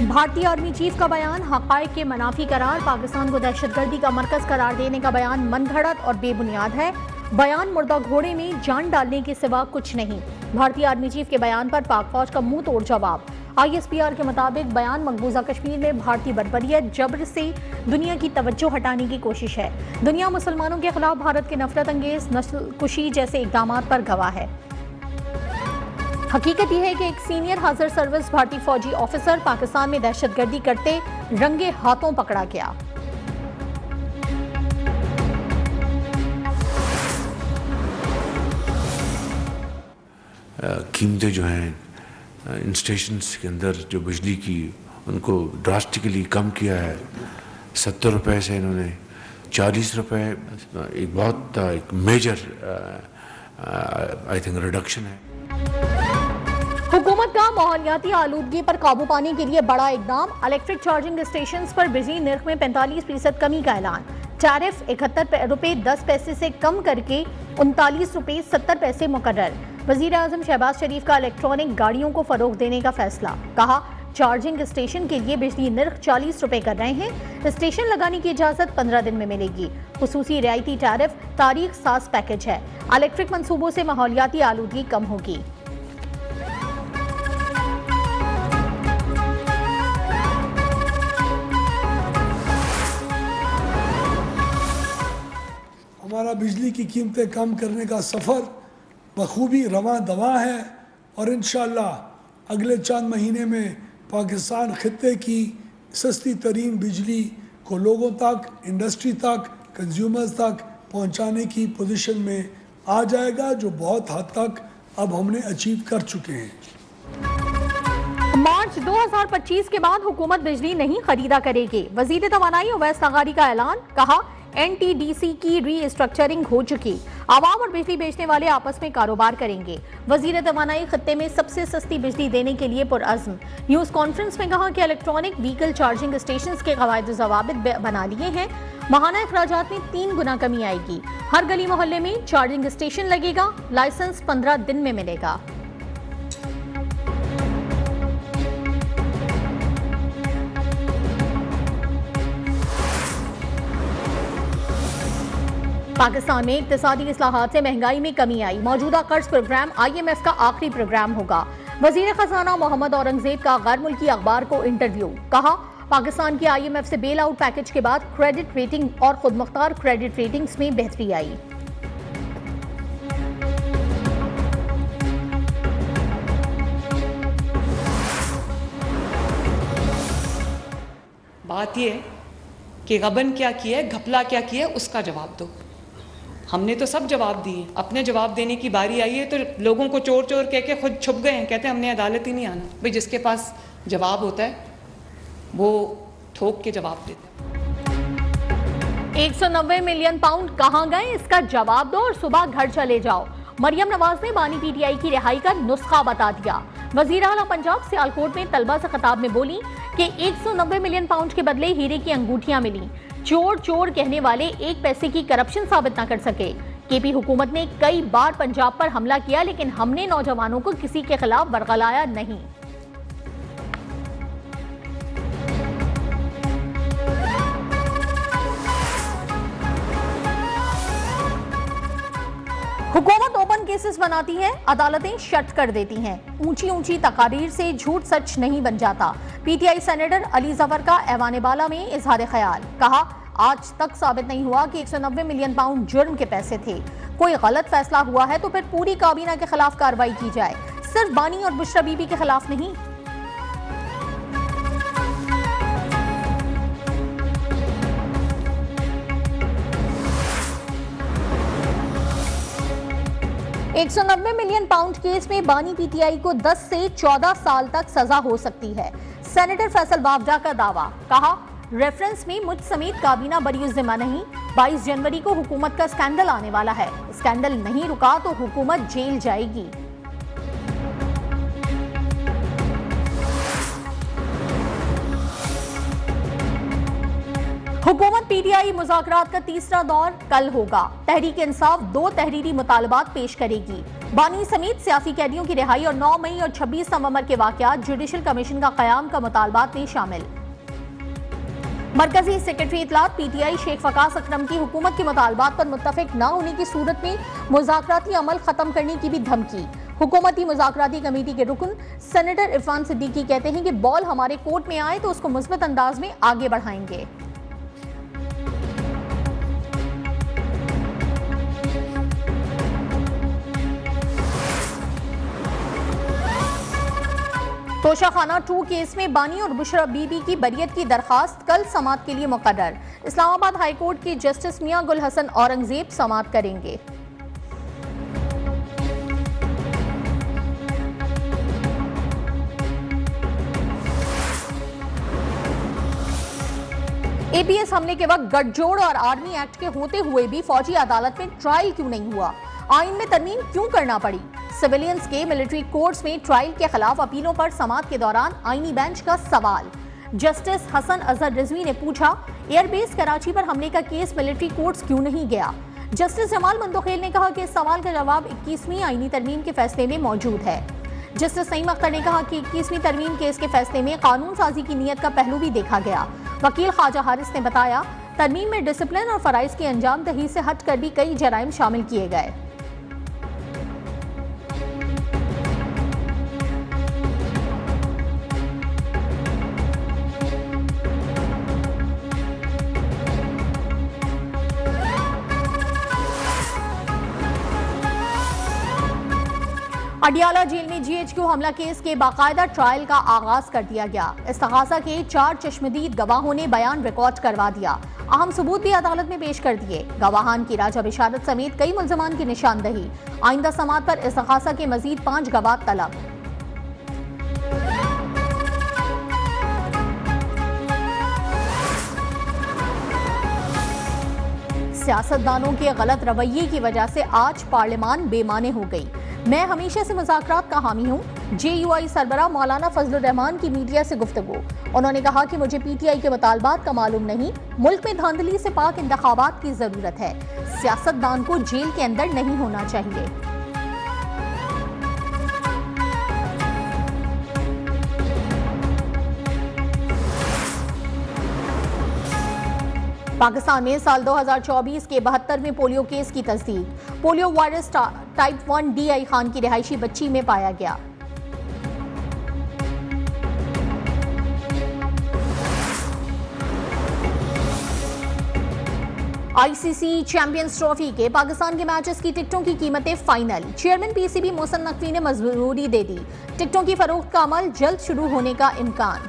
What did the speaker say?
भारतीय army chief का बयान, हक़ाइक़ के मनाफी करार, पाकिस्तान को दहशतगर्दी का मरकज करार देने का बयान मनगढ़ंत और बेबुनियाद है। बयान मुर्दा घोड़े में जान डालने के सिवा कुछ नहीं। भारतीय आर्मी चीफ के बयान पर पाक फौज का मुंह तोड़ जवाब। ISPR के मुताबिक बयान मकबूजा कश्मीर में भारतीय बर्बरियत, जबर से दुनिया की तवज्जो हटाने की कोशिश है। दुनिया मुसलमानों के खिलाफ भारत के नफरत अंगेज नस्ल कुशी जैसे इक़दाम पर गवाह है। हकीकत यह है कि एक सीनियर हाजिर सर्विस भारतीय फौजी ऑफिसर पाकिस्तान में दहशतगर्दी करते रंगे हाथों पकड़ा गया। कीमतें जो हैं इन स्टेशंस के अंदर जो बिजली की, उनको ड्रास्टिकली कम किया है। 70 रुपए से इन्होंने 40 रुपए, एक मेजर आई थिंक रिडक्शन है। हुकूमत का माहौलियाती आलूदगी पर काबू पाने के लिए बड़ा इकदाम, इलेक्ट्रिक चार्जिंग स्टेशन पर बिजली निर्ख में 45% कमी का ऐलान। टैरिफ 71 रुपए 10 पैसे से कम करके 39 रुपए 70 पैसे मुकर्रर। वजीर आजम शहबाज शरीफ का इलेक्ट्रॉनिक गाड़ियों को फरोग देने का फैसला। कहा, चार्जिंग स्टेशन के लिए बिजली निर्ख 40 रुपए कर रहे हैं। स्टेशन लगाने की इजाजत 15 दिन में मिलेगी। खुसूसी रियायती टैरिफ तारीख साज पैकेज है। इलेक्ट्रिक मंसूबों से माहौलियाती आलूदगी कम होगी। हमारा बिजली की कीमतें कम करने का सफ़र बखूबी रवां दवा है और इंशाअल्लाह अगले चंद महीने में पाकिस्तान खित्ते की सस्ती तरीन बिजली को लोगों तक, इंडस्ट्री तक, कंज्यूमर्स तक पहुंचाने की पोजीशन में आ जाएगा, जो बहुत हद तक अब हमने अचीव कर चुके हैं। मार्च 2025 के बाद हुकूमत बिजली नहीं खरीदा करेगी। वजीर तवानाई उवैस लगारी का ऐलान। कहा, NTDC की रीस्ट्रक्चरिंग हो चुकी, आवाम और बिजली बेचने वाले आपस में कारोबार करेंगे। वजीर तवानाई खत्ते में सबसे सस्ती बिजली देने के लिए पुरअज़्म। न्यूज़ कॉन्फ्रेंस में कहा कि इलेक्ट्रॉनिक व्हीकल चार्जिंग स्टेशन के कवायद ज़वाबित बना लिए हैं। माहाना अखराजात में 3 गुना कमी आएगी। हर गली मोहल्ले में चार्जिंग स्टेशन लगेगा। लाइसेंस 15 दिन में मिलेगा। पाकिस्तान में इक्तिसादी इस्लाहात से महंगाई में कमी आई। मौजूदा कर्ज प्रोग्राम IMF का आखिरी प्रोग्राम होगा। वजीर खजाना मोहम्मद औरंगजेब का गैर मुल्की अखबार को इंटरव्यू। कहा, पाकिस्तान की IMF से बेल आउट पैकेज के बाद क्रेडिट रेटिंग और खुदमुख्तार क्रेडिट रेटिंग्स में बेहतरी आई। बात यह कि गबन क्या किया है, घपला क्या किया है, उसका जवाब दो। हमने तो सब जवाब दिए, अपने जवाब देने की बारी आई है तो लोगों को चोर चोर कह के खुद छुप गए हैं। कहते हैं हमने अदालत ही नहीं आना। भाई, जिसके पास जवाब होता है वो ठोक के जवाब देता है। 190 मिलियन पाउंड कहां गए, इसका जवाब दो और सुबह घर चले जाओ। मरियम नवाज ने बानी PTI की रिहाई का नुस्खा बता दिया। वजीर आला पंजाब सियालकोट में तलबा से खिताब में बोली कि 190 मिलियन पाउंड के बदले हीरे की अंगूठियां मिली। चोर चोर कहने वाले 1 पैसे की करप्शन साबित न कर सके। KP हुकूमत ने कई बार पंजाब पर हमला किया, लेकिन हमने नौजवानों को किसी के खिलाफ बरगलाया नहीं। हुकूमत ओपन केसेस बनाती है, अदालतें शर्त कर देती हैं। ऊंची ऊंची तकारीर से झूठ सच नहीं बन जाता। PTI सेनेटर अली जफर का ऐवान बाला में इजहार ख्याल। कहा, आज तक साबित नहीं हुआ कि 190 मिलियन पाउंड जुर्म के पैसे थे। कोई गलत फैसला हुआ है तो फिर पूरी काबीना के खिलाफ कार्रवाई की जाए, सिर्फ बानी और बुशरा बीबी के खिलाफ नहीं। $190 मिलियन पाउंड केस में बानी PTI को 10 से 14 साल तक सजा हो सकती है। सेनेटर फैसल बावडा का दावा। कहा, रेफरेंस में मुझ समेत काबीना बरी जिम्मा नहीं। 22 जनवरी को हुकूमत का स्कैंडल आने वाला है। स्कैंडल नहीं रुका तो हुकूमत जेल जाएगी। हुकूमत PTI मुज़ाकरात का तीसरा दौर कल होगा। तहरीक इंसाफ 2 तहरीरी मुतालबात पेश करेगी। बानी समेत सियासी कैदियों की रिहाई और 9 मई और 26 नवंबर के वाकयात जुडिशल कमीशन का क़याम का मुतालबात में शामिल। मरकजी सेक्रेटरी इतलात पीटीआई शेख वकास अकरम की हुकूमत के मुतालबात पर मुत्तफिक न होने की सूरत में मुज़ाकराती अमल खत्म करने की भी धमकी। हुकूमती मुज़ाकराती कमेटी के रुकन सेनेटर इरफान सिद्दीकी कहते हैं कि बॉल हमारे कोर्ट में आए तो उसको मुस्बत अंदाज में आगे बढ़ाएंगे। तोशाखाना 2 केस में बानी और बुशरा बीबी की बरियत की दरखास्त कल समाअत के लिए मुकर्रर। इस्लामाबाद हाई कोर्ट के जस्टिस मियां गुल हसन औरंगजेब समाअत करेंगे। एपीएस हमले के वक्त गठजोड़ और आर्मी एक्ट के होते हुए भी फौजी अदालत में ट्रायल क्यों नहीं हुआ? आइन में तरमीम क्यों करना पड़ी? सिविलियंस के मिलिट्री कोर्ट्स में ट्रायल के खिलाफ अपीलों पर समाअत के दौरान आईनी बेंच का सवाल। जस्टिस हसन अजहर रिजवी ने पूछा, एयरबेस कराची पर हमले का केस मिलिट्री कोर्ट्स क्यों नहीं गया? जस्टिस जमाल मंदोखेल ने कहा कि इस सवाल का जवाब 21वीं आईनी तरमीम के फैसले में मौजूद है। जस्टिस नईम अख्तर ने कहा कि 21वीं तरमीम केस के फैसले में कानून साजी की नीयत का पहलू भी देखा गया। वकील ख्वाजा हारिस ने बताया, तरमीम में डिसिप्लिन और फराइज की अंजाम दही से हटकर भी कई जराइम शामिल किए गए। अडियाला जेल में जीएचक्यू हमला केस के बाकायदा ट्रायल का आगाज कर दिया गया। इस्तगासा के 4 चश्मदीद गवाहों ने बयान रिकॉर्ड करवा दिया। अहम सबूत भी अदालत में पेश कर दिए। गवाहान की राजा बिशारत समेत कई मुल्जमान की निशानदही। आइंदा समाअत पर इस्तगासा के मजीद 5 गवाह तलब। सियासतदानों के गलत रवैये की वजह से आज पार्लियामान बेमाने हो गई। मैं हमेशा से मुज़ाकरात का हामी हूँ। जेयूआई सरबराह मौलाना फजलुर रहमान की मीडिया से गुफ्तगू। उन्होंने कहा कि मुझे पीटीआई के मुतालबात का मालूम नहीं, मुल्क में धांधली से पाक इंतखाबात की जरूरत है। सियासतदान को जेल के अंदर नहीं होना चाहिए। पाकिस्तान में साल 2024 के 72वें पोलियो केस की तस्दीक। Polio virus type 1 DI Khan की रिहायशी बच्ची में पाया गया। आईसीसी चैंपियंस ट्रॉफी के पाकिस्तान के मैचेस की टिकटों की कीमतें final. Chairman PCB Mohsin Naqvi ने मंजूरी दे दी। टिकटों की फरोख्त का अमल जल्द शुरू होने का इम्कान।